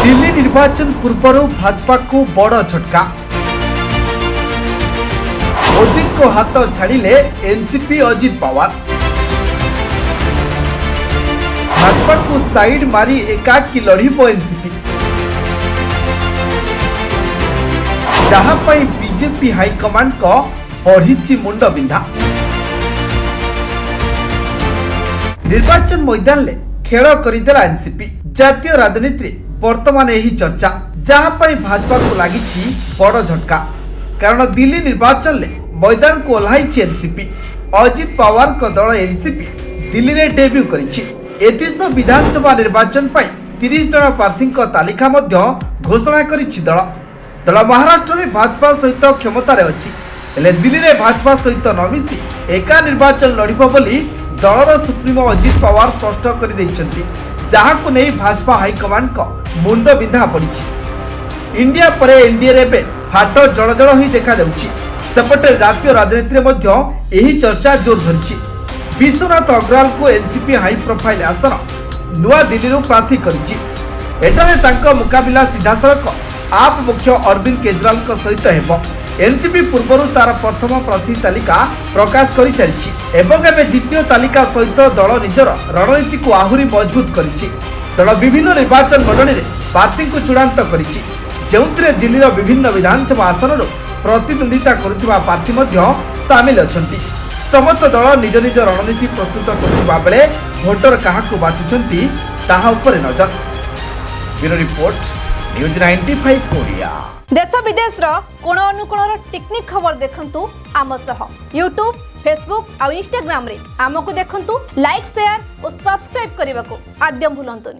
दिल्ली निर्वाचन पूर्व भाजपा को बड़ झटका। मोदी को हाथ छाड़िले एनसीपी अजित पवार। भाजपा को साइड मारी एकाकी लड़िब एनसीपी। जहां पर बीजेपी हाईकमांड को बढ़ी मुंड बिंधा। निर्वाचन मैदान में खेल करदेला एनसीपी। जातीय राजनीति वर्तमान यही चर्चा, जहां पर भाजपा को लगी बड़ झटका। कारण दिल्ली निर्वाचन में मैदान को ओह्लाई एनसीपी। अजित पवार को दल एनसीपी दिल्ली में डेब्यू करिछि। एतिश विधानसभा निर्वाचन पर 30 जन प्रार्थी तालिका घोषणा करिछि दल। दल महाराष्ट्र में भाजपा सहित क्षमतार अच्छी, हेले दिल्ली में भाजपा सहित न मिसी एका निर्वाचन लड़िब बोली दलर सुप्रीमो अजित पवार स्पष्ट कर देइछन्ति। जहां नहीं भाजपा हाईकमांड को मुंड बिंधा पड़ी। इंडिया पर एनडीए रे फाट जड़जड़ ही देखा जाउछि। सेपटे जातीय राजनीति में यही चर्चा जोर धरिछि। विश्वनाथ अग्रवाल को एनसीपी हाई प्रोफाइल आसन नुआ दिल्ली प्रार्थी करिछि। एठारे तांको मुकाबिला सीधासलख आप मुख्य अरविंद केजरीवाल सहित हेबो। एनसीपी पूर्व तार प्रथम प्रार्थी तालिका प्रकाश कर सारी एवं एवं द्वितीय तालिका सहित दल निजर रणनीति को आहरी मजबूत करिछि। दल विभिन्न निर्वाचन मंडली में प्रार्थी को चूड़ांत करिछि, जेउथिरे दिल्लीर विभिन्न विधानसभा आसन प्रतिद्वंदिता करुथिबा प्रार्थी सामिल अछंती। समस्त दल निज निज रणनीति प्रस्तुत करुथिबा बेले भोटर काहाकु बाछुछंती ताहा उपरे नजर। Bureau report news 95 Odia. देश विदेश कोण अनुकोण टेक्निक खबर देखंतु आम सह यूट्यूब, फेसबुक और इंस्टाग्राम रे आमको देखंतु। लाइक, शेयर और सब्सक्राइब करने को आद्य भूलंतुनि।